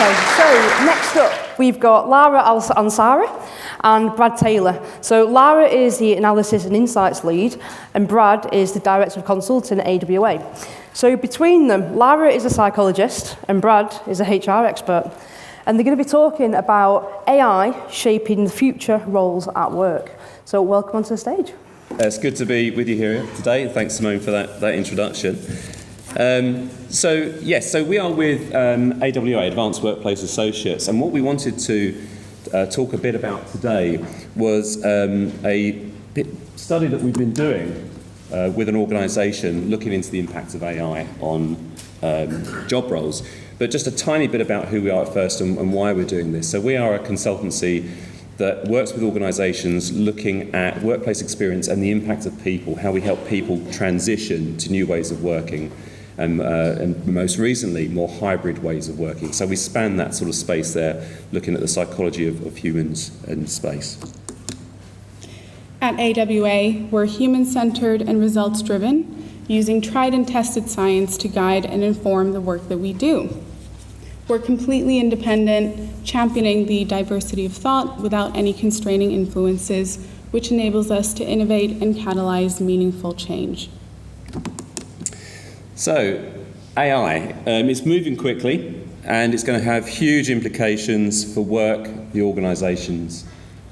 Okay, so next up, we've got Lara Ansari and Brad Taylor. So Lara is the Analysis and Insights Lead, and Brad is the Director of Consulting at AWA. So between them, Lara is a psychologist, and Brad is a HR expert. And they're going to be talking about AI shaping the future roles at work. So welcome onto the stage. It's good to be with you here today. Thanks, Simone, for that introduction. So we are with AWA, Advanced Workplace Associates, and what we wanted to talk a bit about today was a study that we've been doing with an organisation looking into the impact of AI on job roles. But just a tiny bit about who we are at first and why we're doing this. So we are a consultancy that works with organisations looking at workplace experience and the impact of people, how we help people transition to new ways of working, and most recently, more hybrid ways of working. So we span that sort of space there, looking at the psychology of humans and space. At AWA, we're human-centred and results-driven, using tried and tested science to guide and inform the work that we do. We're completely independent, championing the diversity of thought without any constraining influences, which enables us to innovate and catalyse meaningful change. So, AI, it's moving quickly, and it's going to have huge implications for work, the organisations,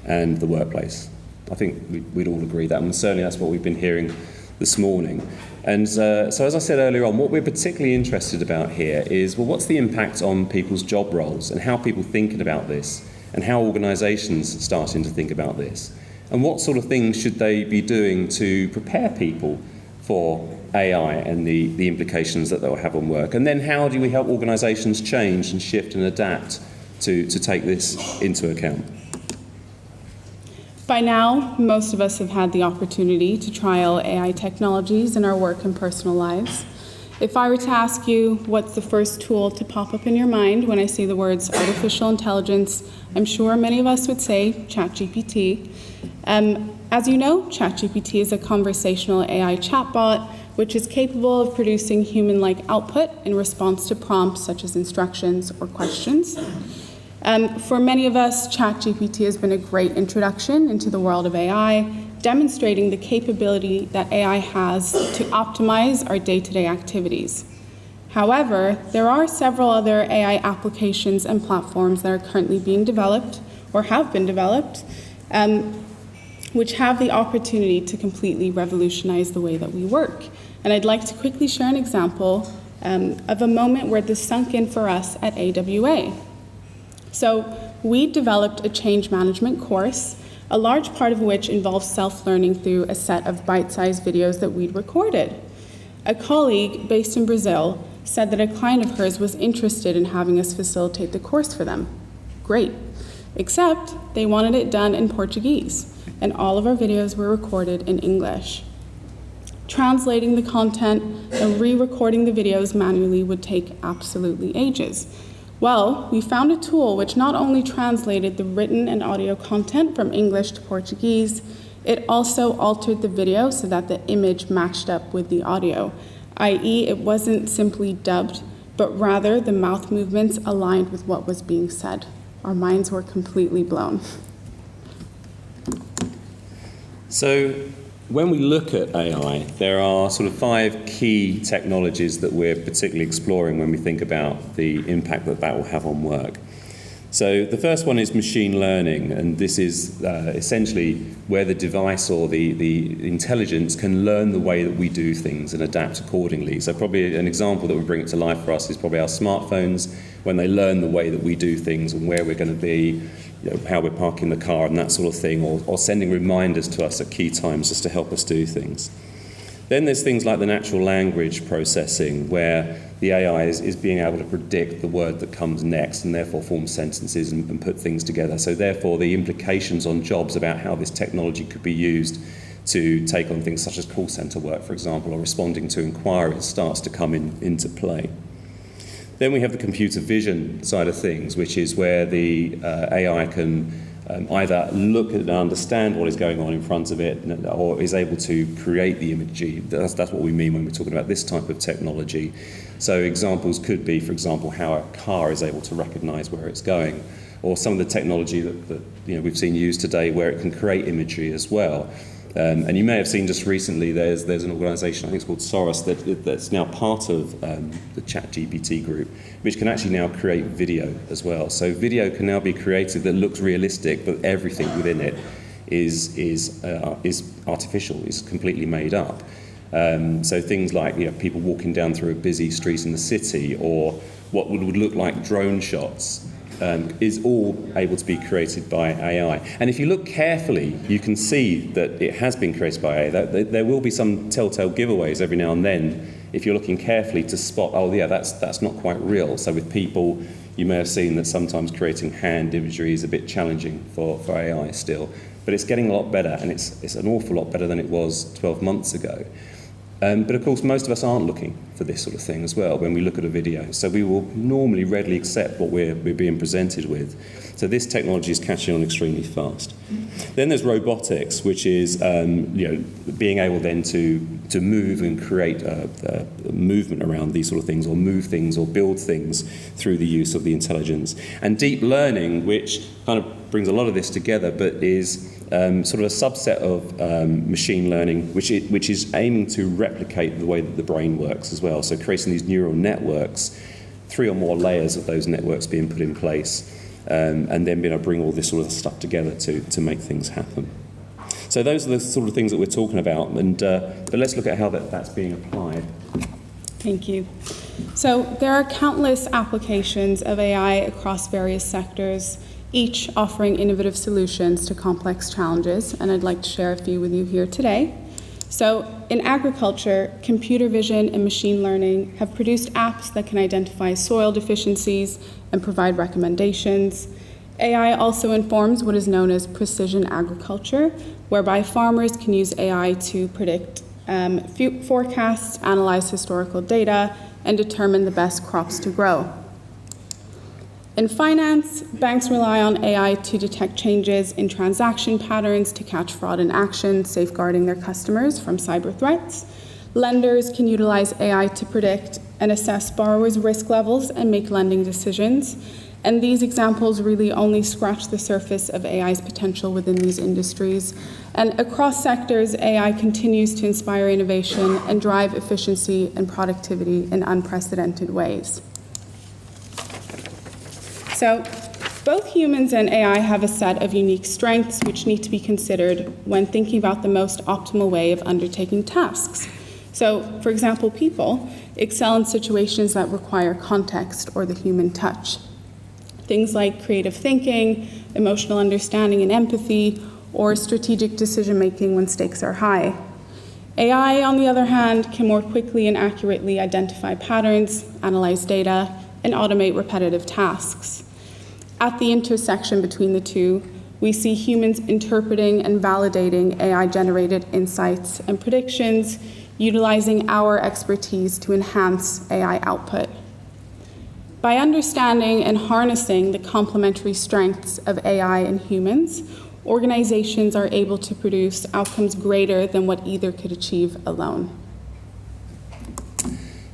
and the workplace. I think we'd all agree that, and certainly that's what we've been hearing this morning. And so as I said earlier on, what we're particularly interested about here is, well, what's the impact on people's job roles, and how people thinking about this, and how organisations starting to think about this, and what sort of things should they be doing to prepare people for AI and the implications that they'll have on work. And then how do we help organisations change and shift and adapt to take this into account? By now, most of us have had the opportunity to trial AI technologies in our work and personal lives. If I were to ask you what's the first tool to pop up in your mind when I say the words artificial intelligence, I'm sure many of us would say ChatGPT. As you know, ChatGPT is a conversational AI chatbot which is capable of producing human-like output in response to prompts such as instructions or questions. For many of us, ChatGPT has been a great introduction into the world of AI, demonstrating the capability that AI has to optimize our day-to-day activities. However, there are several other AI applications and platforms that are currently being developed or have been developed, which have the opportunity to completely revolutionize the way that we work. And I'd like to quickly share an example of a moment where this sunk in for us at AWA. So we developed a change management course, a large part of which involves self-learning through a set of bite-sized videos that we'd recorded. A colleague based in Brazil said that a client of hers was interested in having us facilitate the course for them. Great. Except they wanted it done in Portuguese, and all of our videos were recorded in English. Translating the content and re-recording the videos manually would take absolutely ages. Well, we found a tool which not only translated the written and audio content from English to Portuguese, it also altered the video so that the image matched up with the audio, i.e. it wasn't simply dubbed, but rather the mouth movements aligned with what was being said. Our minds were completely blown. So when we look at AI, there are sort of 5 key technologies that we're particularly exploring when we think about the impact that will have on work. So the first one is machine learning, and this is essentially where the device or the intelligence can learn the way that we do things and adapt accordingly. So probably an example that would bring it to life for us is probably our smartphones, when they learn the way that we do things and where we're going to be, how we're parking the car and that sort of thing, or sending reminders to us at key times just to help us do things. Then there's things like the natural language processing, where the AI is being able to predict the word that comes next and therefore form sentences and put things together. So therefore the implications on jobs about how this technology could be used to take on things such as call centre work, for example, or responding to inquiries starts to come into play. Then we have the computer vision side of things, which is where the AI can either look at and understand what is going on in front of it, or is able to create the imagery. That's what we mean when we're talking about this type of technology. So examples could be, for example, how a car is able to recognise where it's going, or some of the technology that we've seen used today where it can create imagery as well. And you may have seen just recently there's an organisation, I think it's called Soros, that's now part of the ChatGPT group, which can actually now create video as well. So video can now be created that looks realistic, but everything within it is artificial, is completely made up. So things like people walking down through a busy street in the city, or what would look like drone shots, is all able to be created by AI. And if you look carefully, you can see that it has been created by AI. There will be some telltale giveaways every now and then if you're looking carefully to spot, oh yeah, that's not quite real. So with people, you may have seen that sometimes creating hand imagery is a bit challenging for AI still. But it's getting a lot better, and it's an awful lot better than it was 12 months ago. But of course, most of us aren't looking for this sort of thing as well when we look at a video. So we will normally readily accept what we're being presented with. So this technology is catching on extremely fast. Then there's robotics, which is being able then to move and create a movement around these sort of things, or move things or build things through the use of the intelligence. And deep learning, which kind of brings a lot of this together, but is sort of a subset of machine learning, which is aiming to replicate the way that the brain works as well. So creating these neural networks, 3 or more layers of those networks being put in place, and then being able to bring all this sort of stuff together to make things happen. So those are the sort of things that we're talking about, and but let's look at how that's being applied. Thank you. So there are countless applications of AI across various sectors, each offering innovative solutions to complex challenges, and I'd like to share a few with you here today. So in agriculture, computer vision and machine learning have produced apps that can identify soil deficiencies and provide recommendations. AI also informs what is known as precision agriculture, whereby farmers can use AI to predict forecasts, analyze historical data, and determine the best crops to grow. In finance, banks rely on AI to detect changes in transaction patterns to catch fraud in action, safeguarding their customers from cyber threats. Lenders can utilize AI to predict and assess borrowers' risk levels and make lending decisions. And these examples really only scratch the surface of AI's potential within these industries. And across sectors, AI continues to inspire innovation and drive efficiency and productivity in unprecedented ways. So both humans and AI have a set of unique strengths which need to be considered when thinking about the most optimal way of undertaking tasks. So, for example, people excel in situations that require context or the human touch. Things like creative thinking, emotional understanding and empathy, or strategic decision-making when stakes are high. AI, on the other hand, can more quickly and accurately identify patterns, analyze data, and automate repetitive tasks. At the intersection between the two, we see humans interpreting and validating AI-generated insights and predictions, utilizing our expertise to enhance AI output. By understanding and harnessing the complementary strengths of AI and humans, organizations are able to produce outcomes greater than what either could achieve alone.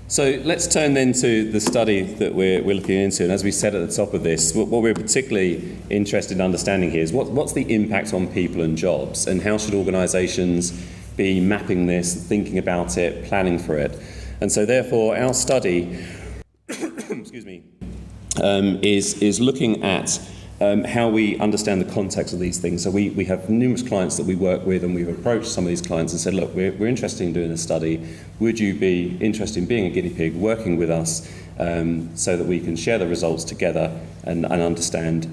So let's turn then to the study that we're looking into. And as we said at the top of this, what we're particularly interested in understanding here is what's the impact on people and jobs, and how should organisations be mapping this, thinking about it, planning for it. And so therefore our study excuse me, is looking at how we understand the context of these things. So we have numerous clients that we work with, and we've approached some of these clients and said, look, we're interested in doing a study. Would you be interested in being a guinea pig, working with us, so that we can share the results together and understand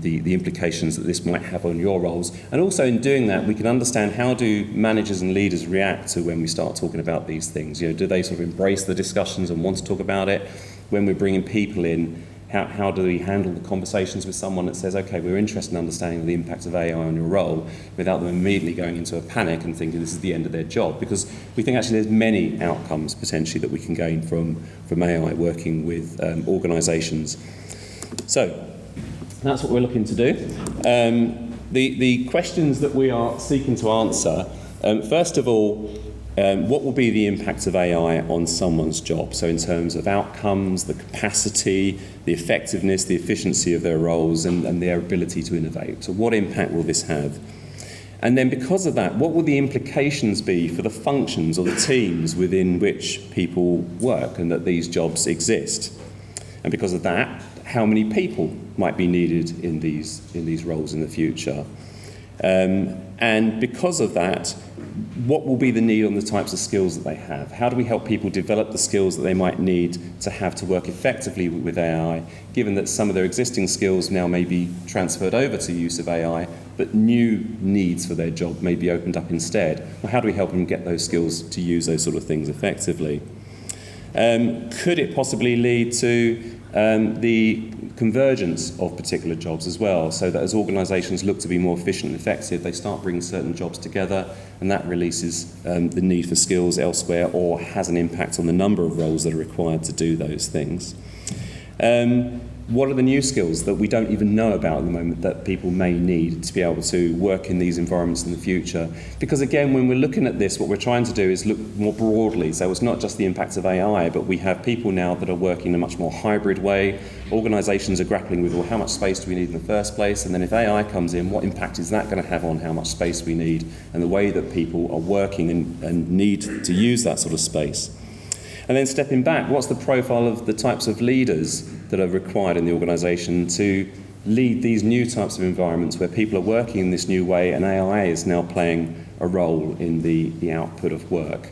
the implications that this might have on your roles. And also in doing that, we can understand how do managers and leaders react to when we start talking about these things. Do they sort of embrace the discussions and want to talk about it? When we're bringing people in, how do we handle the conversations with someone that says, okay, we're interested in understanding the impact of AI on your role, without them immediately going into a panic and thinking this is the end of their job? Because we think actually there's many outcomes potentially that we can gain from AI working with organisations. So That's what we're looking to do. The questions that we are seeking to answer, first of all, what will be the impact of AI on someone's job? So in terms of outcomes, the capacity, the effectiveness, the efficiency of their roles and their ability to innovate. So what impact will this have? And then because of that, what will the implications be for the functions or the teams within which people work and that these jobs exist? And because of that, how many people might be needed in these roles in the future? And because of that, what will be the need on the types of skills that they have? How do we help people develop the skills that they might need to have to work effectively with AI, given that some of their existing skills now may be transferred over to use of AI, but new needs for their job may be opened up instead? Well, how do we help them get those skills to use those sort of things effectively? Could it possibly lead to the convergence of particular jobs as well, so that as organisations look to be more efficient and effective, they start bringing certain jobs together, and that releases the need for skills elsewhere or has an impact on the number of roles that are required to do those things. What are the new skills that we don't even know about at the moment that people may need to be able to work in these environments in the future? Because again, when we're looking at this, what we're trying to do is look more broadly. So it's not just the impact of AI, but we have people now that are working in a much more hybrid way. Organisations are grappling with, well, how much space do we need in the first place? And then if AI comes in, what impact is that going to have on how much space we need and the way that people are working and need to use that sort of space? And then stepping back, what's the profile of the types of leaders that are required in the organisation to lead these new types of environments where people are working in this new way and AI is now playing a role in the output of work?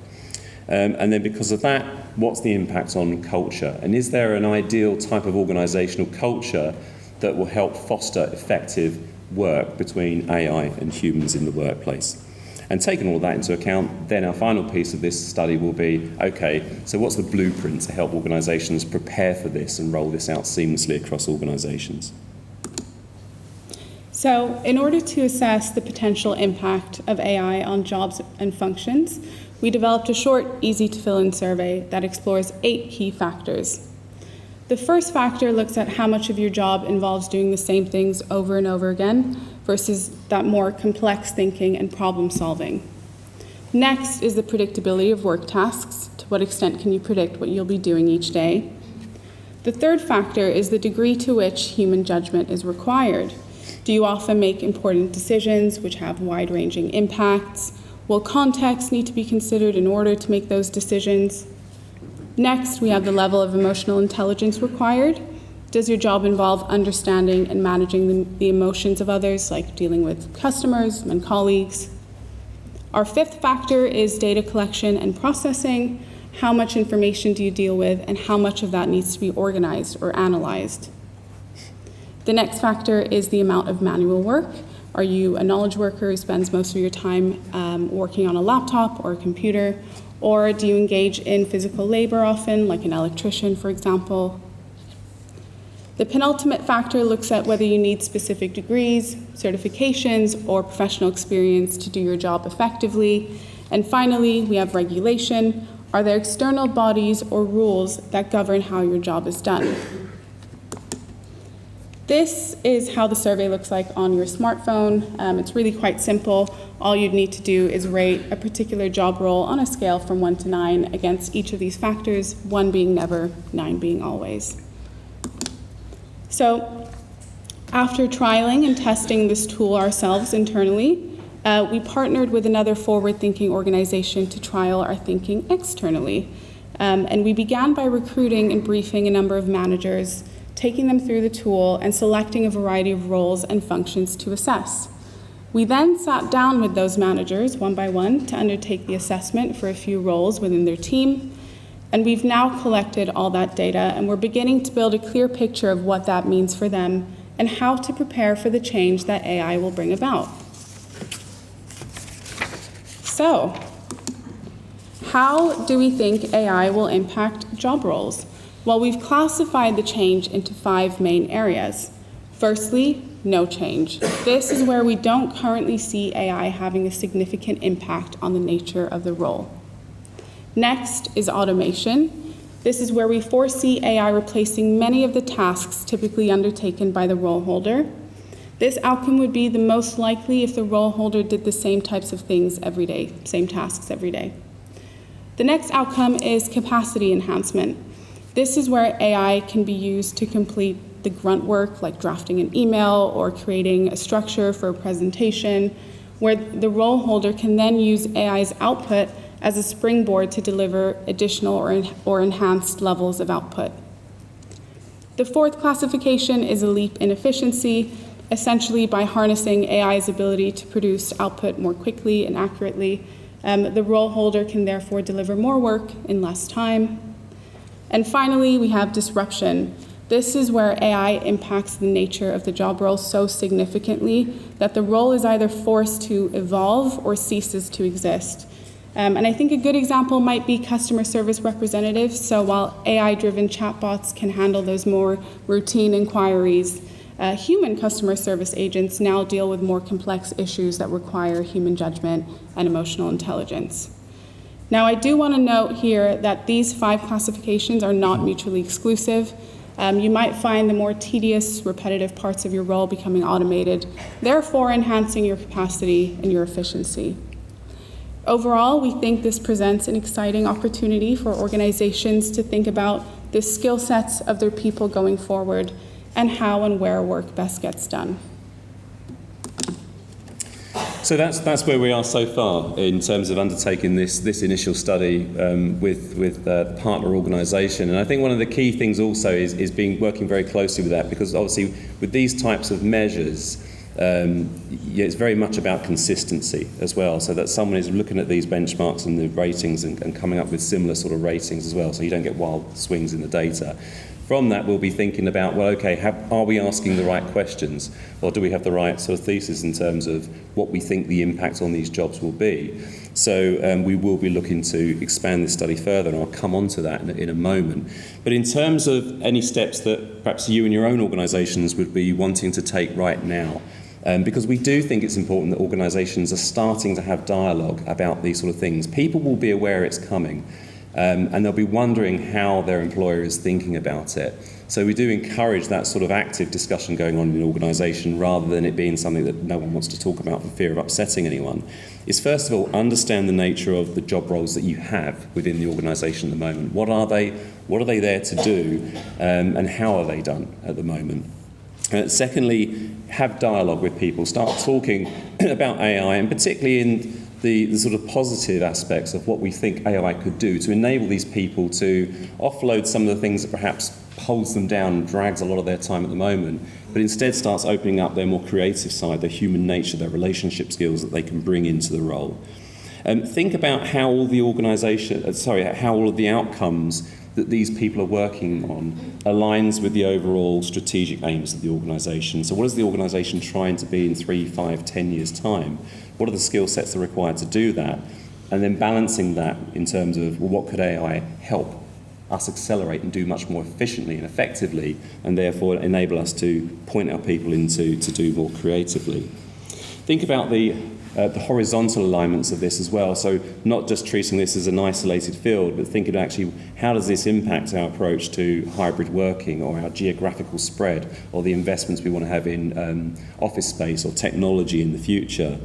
And then because of that, what's the impact on culture? And is there an ideal type of organisational culture that will help foster effective work between AI and humans in the workplace? And taking all of that into account, then our final piece of this study will be, okay, so what's the blueprint to help organisations prepare for this and roll this out seamlessly across organisations? So in order to assess the potential impact of AI on jobs and functions, we developed a short, easy-to-fill-in survey that explores 8 key factors. The first factor looks at how much of your job involves doing the same things over and over again versus that more complex thinking and problem solving. Next is the predictability of work tasks. To what extent can you predict what you'll be doing each day? The third factor is the degree to which human judgment is required. Do you often make important decisions which have wide-ranging impacts? Will context need to be considered in order to make those decisions? Next, we have the level of emotional intelligence required. Does your job involve understanding and managing the emotions of others, like dealing with customers and colleagues? Our fifth factor is data collection and processing. How much information do you deal with, and how much of that needs to be organized or analyzed? The next factor is the amount of manual work. Are you a knowledge worker who spends most of your time working on a laptop or a computer? Or do you engage in physical labor often, like an electrician, for example? The penultimate factor looks at whether you need specific degrees, certifications, or professional experience to do your job effectively. And finally, we have regulation. Are there external bodies or rules that govern how your job is done? This is how the survey looks like on your smartphone. It's really quite simple. All you'd need to do is rate a particular job role on a scale from 1 to 9 against each of these factors, 1 being never, 9 being always. So after trialing and testing this tool ourselves internally, we partnered with another forward-thinking organization to trial our thinking externally. And we began by recruiting and briefing a number of managers, taking them through the tool and selecting a variety of roles and functions to assess. We then sat down with those managers one by one to undertake the assessment for a few roles within their team. And we've now collected all that data, and we're beginning to build a clear picture of what that means for them and how to prepare for the change that AI will bring about. So, how do we think AI will impact job roles? Well, we've classified the change into 5 main areas. Firstly, no change. This is where we don't currently see AI having a significant impact on the nature of the role. Next is automation. This is where we foresee AI replacing many of the tasks typically undertaken by the role holder. This outcome would be the most likely if the role holder did the same types of things every day, same tasks every day. The next outcome is capacity enhancement. This is where AI can be used to complete the grunt work, like drafting an email or creating a structure for a presentation, where the role holder can then use AI's output as a springboard to deliver additional or enhanced levels of output. The fourth classification is a leap in efficiency, essentially by harnessing AI's ability to produce output more quickly and accurately. The role holder can therefore deliver more work in less time. And finally, we have disruption. This is where AI impacts the nature of the job role so significantly that the role is either forced to evolve or ceases to exist. And I think a good example might be customer service representatives. So while AI-driven chatbots can handle those more routine inquiries, human customer service agents now deal with more complex issues that require human judgment and emotional intelligence. Now, I do want to note here that these 5 classifications are not mutually exclusive. You might find the more tedious, repetitive parts of your role becoming automated, therefore enhancing your capacity and your efficiency. Overall, we think this presents an exciting opportunity for organizations to think about the skill sets of their people going forward and how and where work best gets done. So that's where we are so far in terms of undertaking this initial study with the partner organisation. And I think one of the key things also is working very closely with that, because obviously with these types of measures, it's very much about consistency as well, so that someone is looking at these benchmarks and the ratings and coming up with similar sort of ratings as well, so you don't get wild swings in the data. From that, we'll be thinking about, well, okay, are we asking the right questions, or do we have the right sort of thesis in terms of what we think the impact on these jobs will be? So we will be looking to expand this study further, and I'll come on to that in a moment. But in terms of any steps that perhaps you and your own organisations would be wanting to take right now, because we do think it's important that organisations are starting to have dialogue about these sort of things. People will be aware it's coming. And they'll be wondering how their employer is thinking about it. So we do encourage that sort of active discussion going on in an organisation, rather than it being something that no one wants to talk about for fear of upsetting anyone. Is first of all, understand the nature of the job roles that you have within the organisation at the moment. What are they there to do, and how are they done at the moment? Secondly, have dialogue with people. Start talking about AI, and particularly in the sort of positive aspects of what we think AI could do to enable these people to offload some of the things that perhaps holds them down and drags a lot of their time at the moment, but instead starts opening up their more creative side, their human nature, their relationship skills that they can bring into the role. Think about how all the how all of the outcomes that these people are working on aligns with the overall strategic aims of the organisation. So what is the organisation trying to be in 3, 5, 10 years' time? What are the skill sets that are required to do that? And then balancing that in terms of, well, what could AI help us accelerate and do much more efficiently and effectively, and therefore enable us to point our people into to do more creatively. Think about the horizontal alignments of this as well, so not just treating this as an isolated field, but thinking actually how does this impact our approach to hybrid working, or our geographical spread, or the investments we want to have in office space or technology in the future.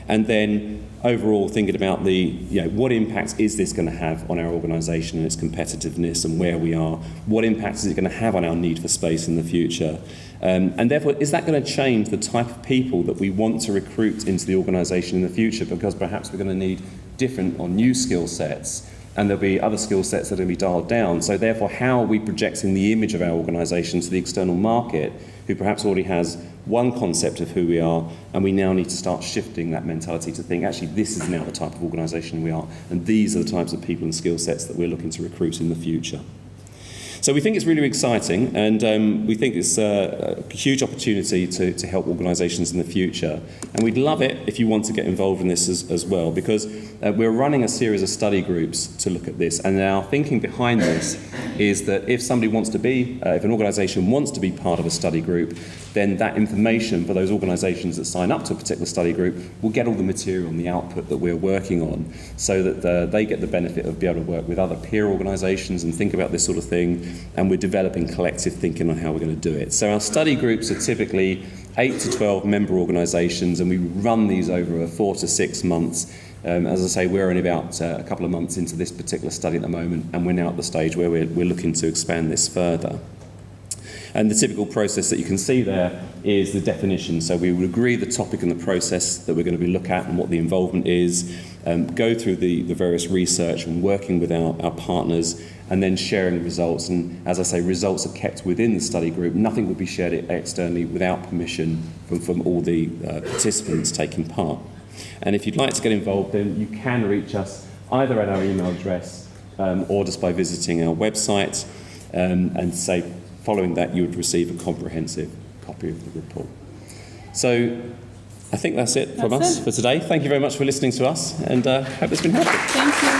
And then overall thinking about what impact is this going to have on our organisation and its competitiveness and where we are? What impact is it going to have on our need for space in the future? And therefore, is that going to change the type of people that we want to recruit into the organisation in the future? Because perhaps we're going to need different or new skill sets, and there'll be other skill sets that are going to be dialed down. So therefore, how are we projecting the image of our organisation to the external market, who perhaps already has one concept of who we are, and we now need to start shifting that mentality to think, actually, this is now the type of organisation we are, and these are the types of people and skill sets that we're looking to recruit in the future. So we think it's really exciting, and we think it's a huge opportunity to help organisations in the future. And we'd love it if you want to get involved in this as well, because we're running a series of study groups to look at this. And our thinking behind this is that if somebody wants to be, if an organisation wants to be part of a study group, then that information for those organisations that sign up to a particular study group will get all the material and the output that we're working on, so that they get the benefit of being able to work with other peer organisations and think about this sort of thing, and we're developing collective thinking on how we're going to do it. So our study groups are typically 8 to 12 member organisations, and we run these over 4 to 6 months. As I say, we're only about a couple of months into this particular study at the moment, and we're now at the stage where we're looking to expand this further. And the typical process that you can see there is the definition. So we would agree the topic and the process that we're going to be looking at and what the involvement is, go through the various research and working with our partners, and then sharing results. And as I say, results are kept within the study group. Nothing would be shared externally without permission from all the participants taking part. And if you'd like to get involved, then you can reach us either at our email address or just by visiting our website, and say, following that, you would receive a comprehensive copy of the report. So I think that's it from us for today. Thank you very much for listening to us, and hope it's been helpful. Thank you.